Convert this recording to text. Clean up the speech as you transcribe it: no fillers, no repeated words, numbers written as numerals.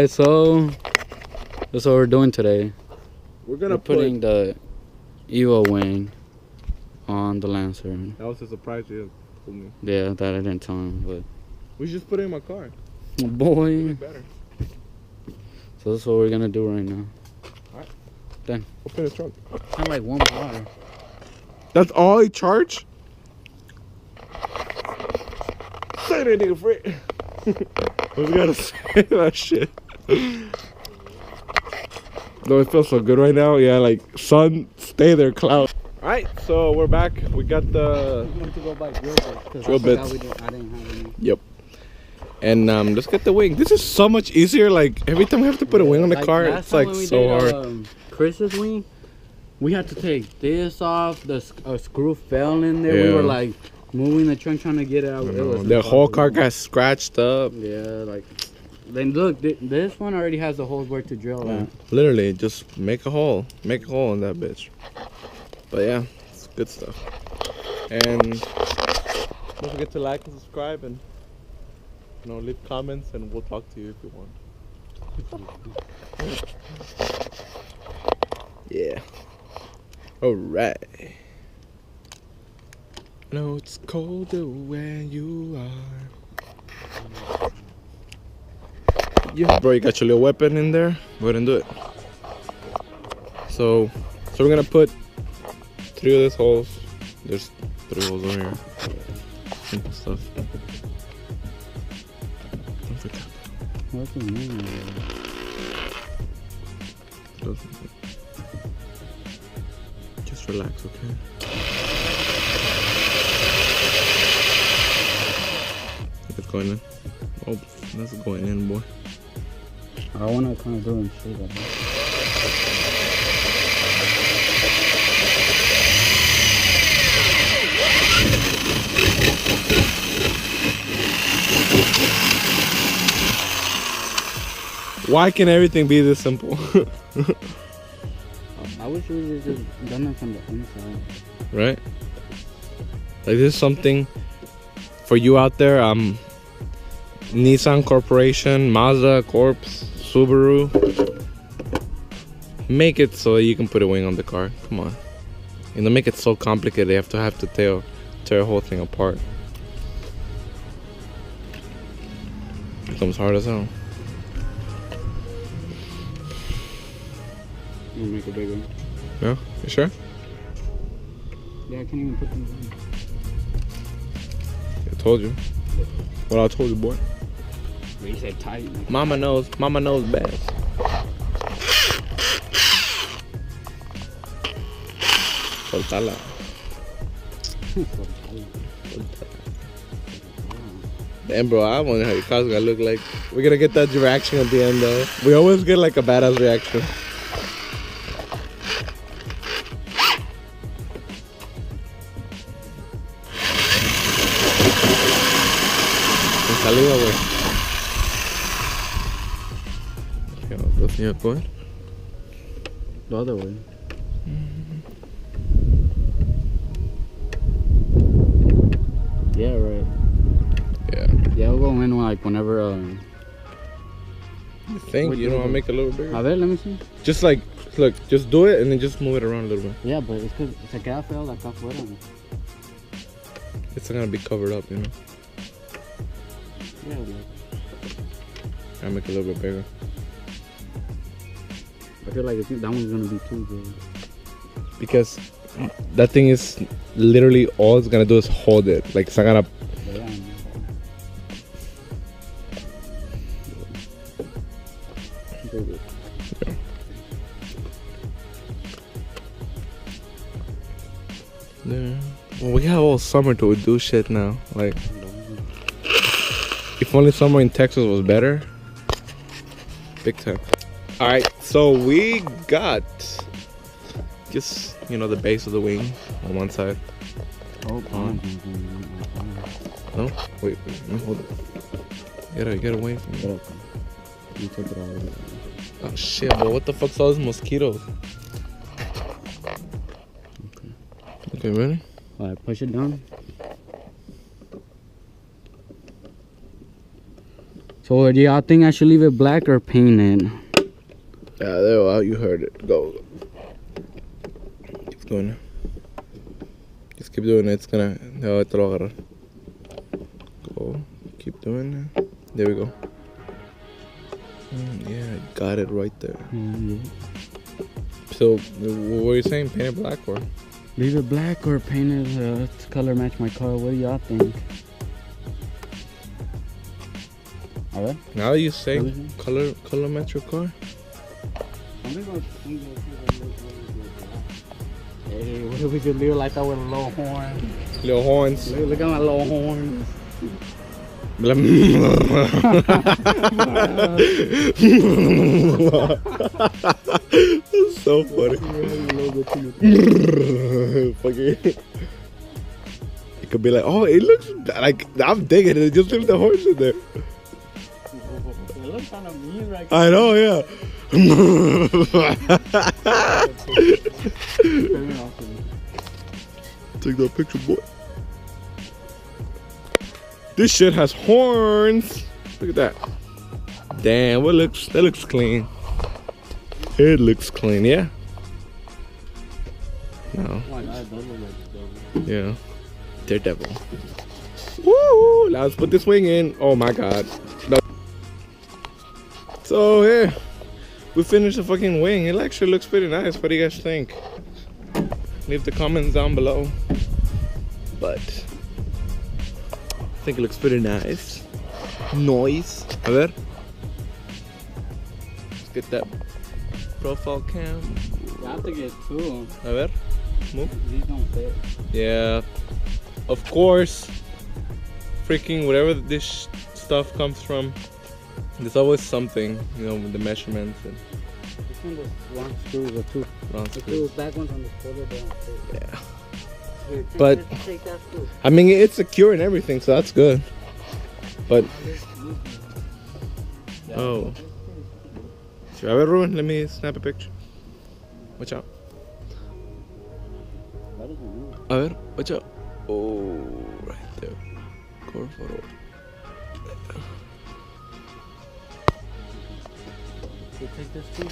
Okay, so that's what we're doing today. We're putting the Evo Wing on the Lancer. That was a surprise you told me. Yeah, that I didn't tell him, but we should just put it in my car. Boy. Better. So that's what we're gonna do right now. Alright. Then open the trunk. kind of like one bar. That's all he charged? Say that nigga Fred. Who's gotta say that shit? No, it feels so good right now. Yeah, like sun, stay there, cloud. Alright, so we're back. We got the I want to go buy drill drill bits. I didn't have any. Yep. And let's get the wing. This is so much easier. Like every time we have to put a wing on the car, it's like so hard. Chris's wing, we had to take this off. The screw fell in there. Yeah. We were like moving the trunk trying to get it out. It was the whole car got scratched up. Yeah, like then look, this one already has the holes where to drill at. Literally, just make a hole in that bitch. But yeah, it's good stuff. And don't forget to like and subscribe, and leave comments, and we'll talk to you if you want. Yeah. All right. No, it's colder where you are. Yeah, bro, you got your little weapon in there. Go ahead and do it. So we're gonna put 3 of these holes. There's 3 holes over here. Simple stuff. Don't forget. What's the name? Just relax, okay? It's going in. Oh, that's going in, boy. I want to kind of go and show that. Why can everything be this simple? I wish we would just done it from the inside. Right? Like this is something for you out there. Nissan Corporation, Mazda Corp, Subaru. Make it so you can put a wing on the car. Come on. Make it so complicated. You have to tear the whole thing apart. It becomes hard as hell. You make it bigger. Yeah? You sure? Yeah, I can't even put them in. I told you. What I told you, boy. But you said tight. Mama knows best. Soltala. Damn, bro, I wonder how your car's gonna look like. We're gonna get that reaction at the end, though. We always get like a badass reaction. Salida, güey. Let's see how it's going. The other way. Yeah, right. Yeah, we'll go in like whenever. You think you don't want to make it a little bigger? A ver, let me see. Just like, look, just do it and then just move it around a little bit. Yeah, but it's because se queda feo de acá afuera. It's not gonna be covered up, Yeah, I'll make it a little bit bigger. I feel like that one's gonna be too big. Because that thing is literally all it's gonna do is hold it. Like it's not gonna. Yeah. Well, we have all summer to do shit now. Like, if only summer in Texas was better. Big time. All right, so we got just the base of the wing on one side. Oh, No, wait, hold it. Get away from me. You take it all. Oh shit, bro! What the fuck's all these mosquitoes? Okay, ready? All right, push it down. So So do y'all think I should leave it black or paint it? Yeah, there you are. You heard it. Go. Keep doing it. Just keep doing it. It's gonna. No, te lo agarrar. Go. Keep doing it. There we go. Yeah, got it right there. So, what were you saying? Paint it black or? Leave it black or paint it to color match my car. What do y'all think? Alright. Now you say color match your car? Hey, what if we could leave like that with a little horn? Little horns. Look at my little horns. That's so funny. Fucking. It could be like, oh, it looks like I'm digging it. Just leave the horns in there. It looks kind of mean right I know, yeah. Take that picture, boy. This shit has horns. Look at that. Damn, that looks clean. It looks clean, yeah. No. Yeah. Daredevil. Woo! Now let's put this wing in. Oh my god. No. So yeah, we finished the fucking wing. It actually looks pretty nice. What do you guys think? Leave the comments down below. But I think it looks pretty nice. Nice. A ver. Let's get that profile cam. I have to get two. A ver. Move. These don't fit. Yeah. Of course. Freaking whatever this stuff comes from. There's always something, you know, with the measurements and This one was wrong screws or two. wrong The screws. two back ones on the shoulder, they don't fit. Yeah. Here, But take that screw. I mean, it's secure and everything, so that's good. But oh, should I ever ruin? Let me snap a picture. Watch out. That doesn't move. A ver, watch out. Oh, right there. Core photo. So take this screw.